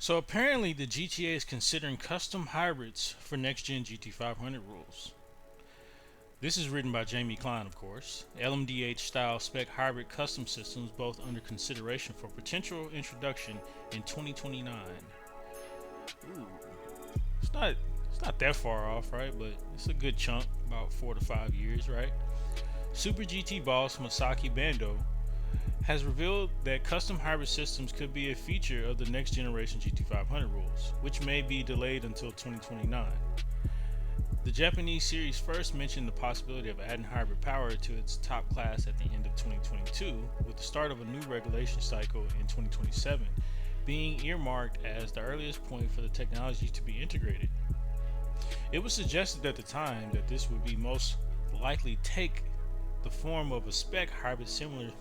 So apparently, the GTA is considering custom hybrids for next-gen GT500 rules. This is written by Jamie Klein, of course. LMDH-style spec hybrid custom systems both under consideration for potential introduction in 2029. Ooh, it's not it's not that far off, right? But it's a good chunk, about 4 to 5 years, right? Super GT boss Masaki Bando has revealed that custom hybrid systems could be a feature of the next generation GT500 rules, which may be delayed until 2029. The Japanese series first mentioned the possibility of adding hybrid power to its top class at the end of 2022, with the start of a new regulation cycle in 2027 being earmarked as the earliest point for the technology to be integrated. It was suggested at the time that this would be most likely take the form of a spec hybrid similar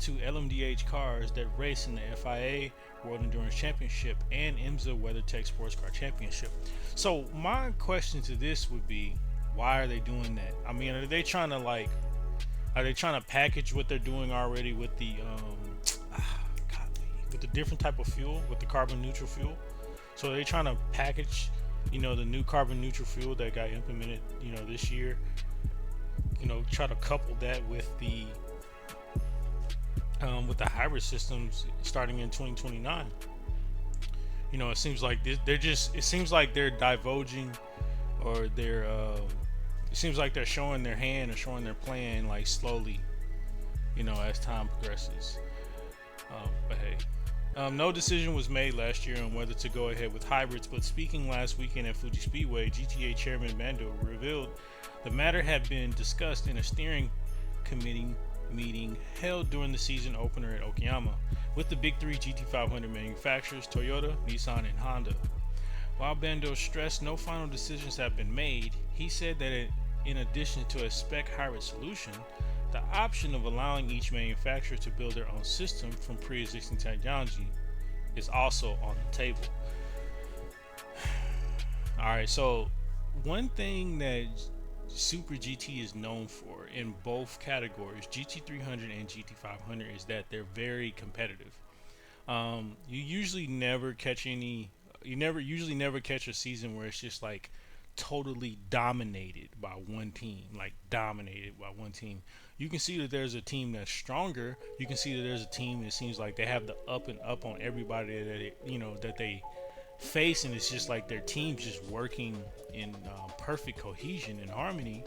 to LMDH cars that race in the FIA World Endurance Championship and IMSA WeatherTech Sports Car Championship. So my question to this would be, why are they doing that? I mean, are they trying to package what they're doing already with the with the different type of fuel, with the carbon neutral fuel? So are they trying to package, the new carbon neutral fuel that got implemented, this year, try to couple that with the hybrid systems starting in 2029. It seems like it seems like they're divulging, or it seems like they're showing their hand or showing their plan, like slowly, as time progresses. But hey, no decision was made last year on whether to go ahead with hybrids, but speaking last weekend at Fuji Speedway, GTA Chairman Bando revealed the matter had been discussed in a steering committee meeting held during the season opener at Okayama with the big three GT500 manufacturers, Toyota, Nissan, and Honda. While Bando stressed no final decisions have been made, he said that in addition to a spec hybrid solution, the option of allowing each manufacturer to build their own system from pre-existing technology is also on the table. Alright, so one thing that Super GT is known for in both categories, GT300 and GT500, is that they're very competitive. You usually never catch usually never catch a season where it's just like totally dominated by one team, You can see that there's a team that's stronger. You can see that there's a team that seems like they have the up and up on everybody that they face, and it's just like their team's just working in perfect cohesion and harmony.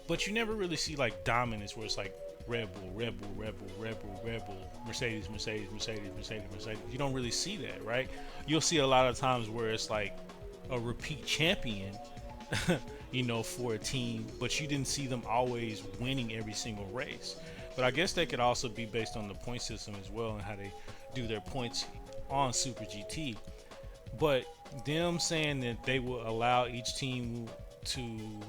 But you never really see like dominance where it's like Red Bull, Red Bull, Red Bull, Red Bull, Red Bull, Mercedes, Mercedes, Mercedes, Mercedes, Mercedes. You don't really see that, right? You'll see a lot of times where it's like a repeat champion, for a team, but you didn't see them always winning every single race. But I guess that could also be based on the point system as well and how they do their points on Super GT. But them saying that they will allow each team to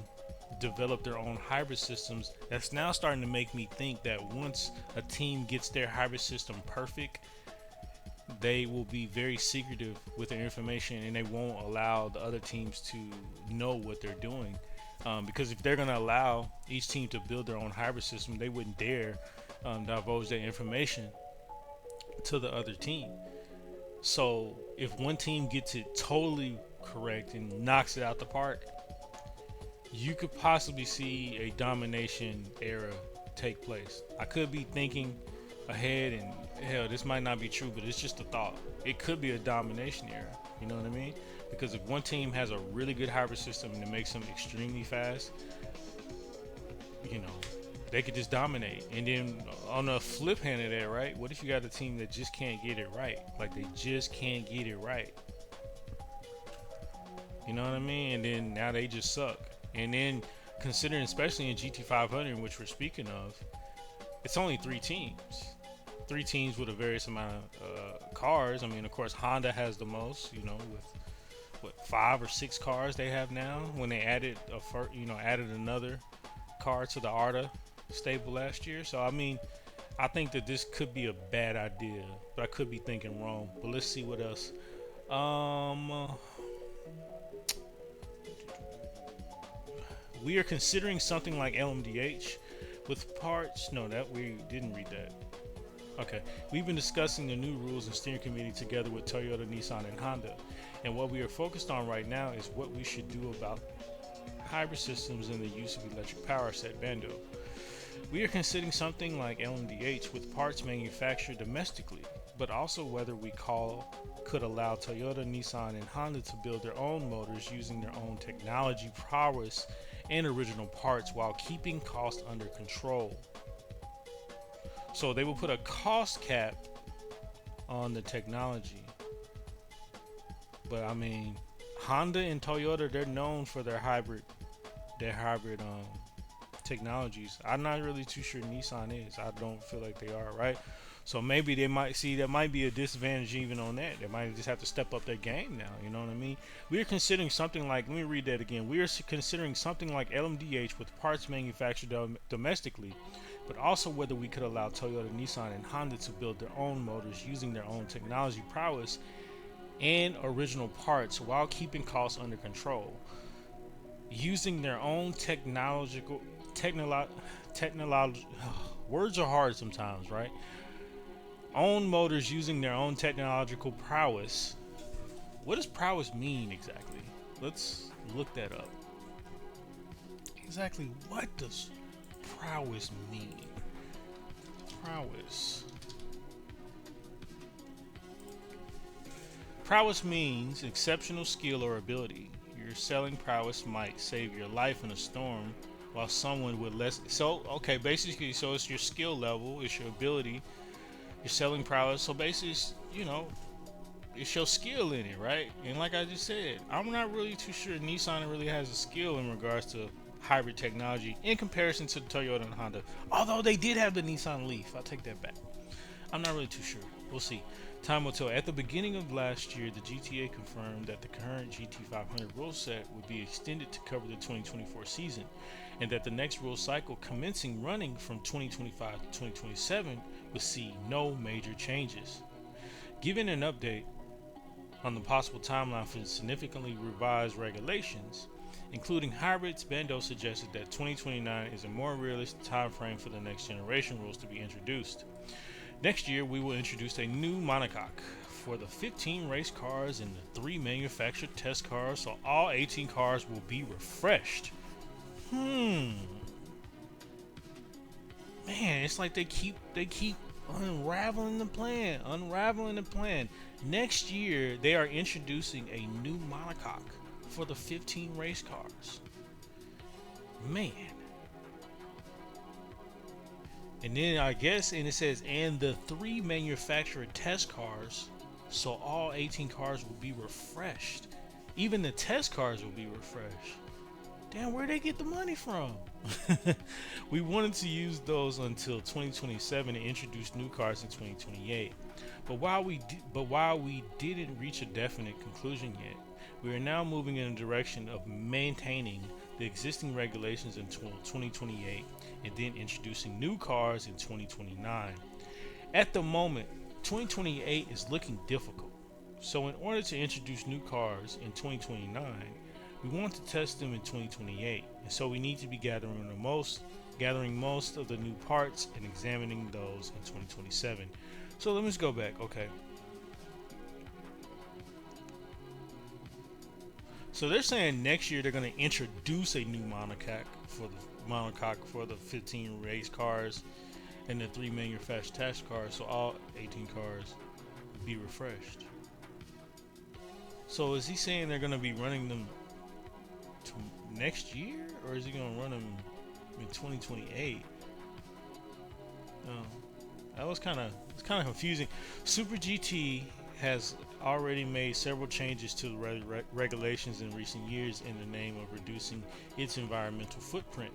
develop their own hybrid systems, that's now starting to make me think that once a team gets their hybrid system perfect, they will be very secretive with their information and they won't allow the other teams to know what they're doing. Because if they're going to allow each team to build their own hybrid system, they wouldn't dare divulge their information to the other team. So if one team gets it totally correct and knocks it out the park, you could possibly see a domination era take place. I could be thinking ahead, and hell, this might not be true, but it's just a thought. It could be a domination era. You know what I mean? Because if one team has a really good hybrid system and it makes them extremely fast, they could just dominate. And then on the flip hand of that, right? What if you got a team that just can't get it right? Like they just can't get it right. You know what I mean? And then now they just suck. And then considering, especially in GT500, which we're speaking of, it's only three teams with a various amount of cars. I mean, of course, Honda has the most, with what 5 or 6 cars they have now. When they added added another car to the ARTA stable last year. So I mean, I think that this could be a bad idea, but I could be thinking wrong. But let's see what else. We are considering something like LMDH with parts. No, that we didn't read that. Okay, we've been discussing the new rules and steering committee together with Toyota, Nissan, and Honda. And what we are focused on right now is what we should do about hybrid systems and the use of electric power, said Bando. We are considering something like LMDH with parts manufactured domestically, but also whether we could allow Toyota, Nissan, and Honda to build their own motors using their own technology prowess and original parts while keeping costs under control. So they will put a cost cap on the technology. But I mean, Honda and Toyota, they're known for their hybrid technologies. I'm not really too sure Nissan is. I don't feel like they are, right? So maybe they might see that might be a disadvantage even on that. They might just have to step up their game now. You know what I mean? We are considering something like, let me read that again. We are considering something like LMDH with parts manufactured domestically, but also whether we could allow Toyota, Nissan, and Honda to build their own motors using their own technology prowess and original parts while keeping costs under control. Using their own words are hard sometimes, right? Own motors using their own technological prowess. What does prowess mean exactly? Let's look that up. Exactly what does prowess mean? Prowess. Prowess means exceptional skill or ability. Your selling prowess might save your life in a storm, while someone with less. So, okay, basically, so it's your skill level, it's your ability, your selling prowess. So basically, it's your skill in it, right? And like I just said, I'm not really too sure Nissan really has a skill in regards to hybrid technology in comparison to Toyota and Honda. Although they did have the Nissan Leaf, I'll take that back. I'm not really too sure. We'll see. Time will tell. At the beginning of last year, the GTA confirmed that the current GT500 rule set would be extended to cover the 2024 season, and that the next rule cycle, commencing running from 2025 to 2027, would see no major changes. Given an update on the possible timeline for significantly revised regulations, including hybrids, Bando suggested that 2029 is a more realistic time frame for the next generation rules to be introduced. Next year, we will introduce a new monocoque for the 15 race cars and the 3 manufactured test cars, so all 18 cars will be refreshed. Man, it's like they keep unraveling the plan. Next year, they are introducing a new monocoque for the 15 race cars. Man. And then I guess, and it says, and the 3 manufactured test cars, so all 18 cars will be refreshed. Even the test cars will be refreshed. Damn, where'd they get the money from? We wanted to use those until 2027 and introduce new cars in 2028. But while we didn't reach a definite conclusion yet, we are now moving in a direction of maintaining the existing regulations until 2028 and then introducing new cars in 2029. At the moment, 2028 is looking difficult. So in order to introduce new cars in 2029, we want to test them in 2028. And so we need to be gathering most of the new parts and examining those in 2027. So let me just go back. Okay. So they're saying next year they're going to introduce a new monocoque for the 15 race cars and the 3 manufactured test cars, so all 18 cars will be refreshed. So is he saying they're going to be running them to next year, or is he going to run them in 2028? That was kind of confusing. Super GT has already made several changes to the regulations in recent years in the name of reducing its environmental footprint.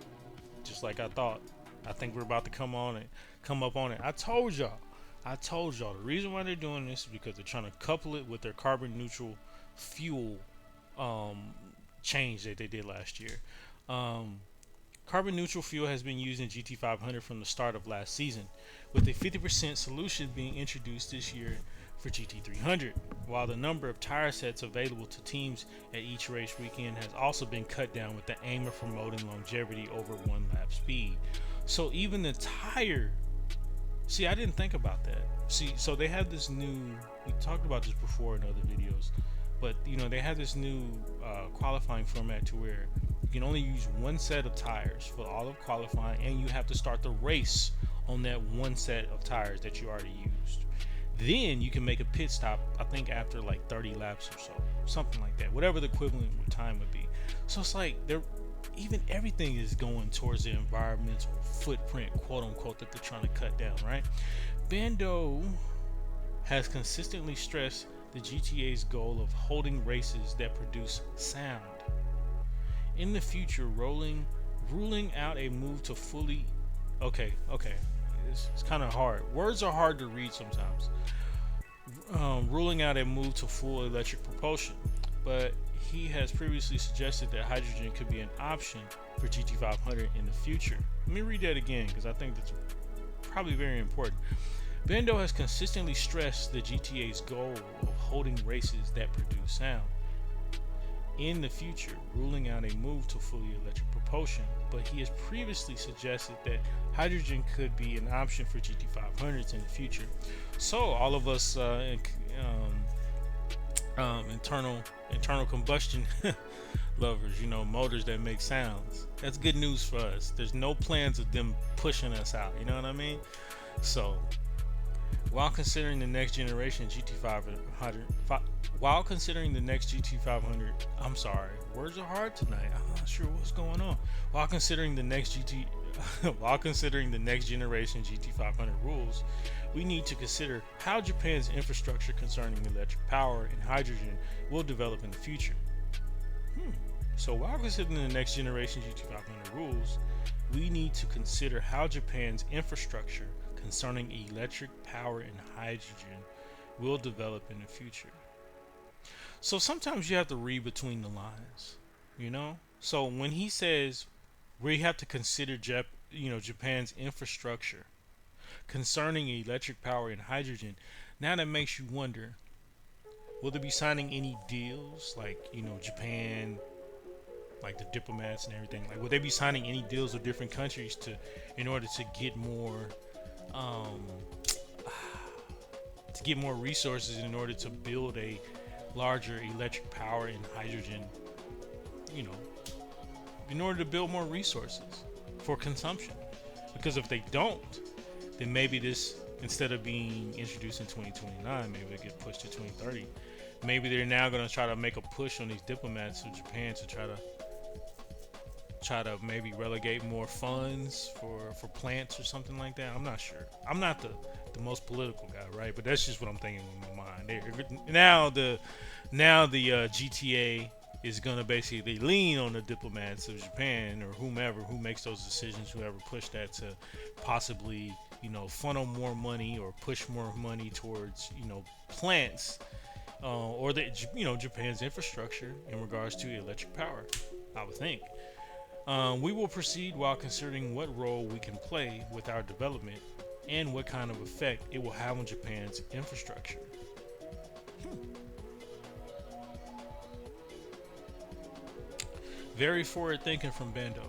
Just like I thought. I think we're about to come up on it. I told y'all the reason why they're doing this is because they're trying to couple it with their carbon neutral fuel change that they did last year. Carbon neutral fuel has been used in GT500 from the start of last season, with a 50% solution being introduced this year for GT300, while the number of tire sets available to teams at each race weekend has also been cut down with the aim of promoting longevity over one lap speed. So even the tire See, I didn't think about that. See, so they have this new. We talked about this before in other videos, but they have this new qualifying format to where you can only use one set of tires for all of qualifying, and you have to start the race on that one set of tires that you already used. Then you can make a pit stop, I think after like 30 laps or so, something like that, whatever the equivalent time would be. So it's like they're even everything is going towards the environmental footprint, quote unquote, that they're trying to cut down, right? Bando has consistently stressed the GTA's goal of holding races that produce sound. In the future, ruling out a move to fully it's kind of hard. Words are hard to read sometimes. Ruling out a move to full electric propulsion, but he has previously suggested that hydrogen could be an option for GT500 in the future. Let me read that again because I think that's probably very important. Bando has consistently stressed the GTA's goal of holding races that produce sound. In the future, ruling out a move to fully electric propulsion, but he has previously suggested that hydrogen could be an option for GT500s in the future. So all of us internal combustion lovers, motors that make sounds, that's good news for us. There's no plans of them pushing us out, you know what I mean? So while considering the next generation GT500, I'm sorry, words are hard tonight. I'm not sure what's going on. While considering the next generation GT500 rules, we need to consider how Japan's infrastructure concerning electric power and hydrogen will develop in the future. So while considering the next generation GT500 rules, we need to consider how Japan's infrastructure concerning electric power and hydrogen will develop in the future. So sometimes you have to read between the lines, So when he says we have to consider Japan's infrastructure concerning electric power and hydrogen, now that makes you wonder, will they be signing any deals like, Japan, like the diplomats and everything? Like, will they be signing any deals with different countries in order to get more resources in order to build a larger electric power and hydrogen, in order to build more resources for consumption? Because if they don't, then maybe this, instead of being introduced in 2029, maybe it'll get pushed to 2030. Maybe they're now going to try to make a push on these diplomats of Japan to try to maybe relegate more funds for plants or something like that. I'm not sure. I'm not the most political guy, right? But that's just what I'm thinking in my mind. Now the GTA is going to basically lean on the diplomats of Japan or whomever who makes those decisions, whoever pushed that to possibly, funnel more money or push more money towards, plants or Japan's infrastructure in regards to electric power, I would think. We will proceed while considering what role we can play with our development and what kind of effect it will have on Japan's infrastructure. Very forward thinking from Bando.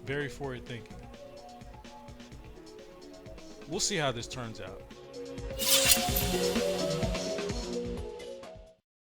Very forward thinking. We'll see how this turns out.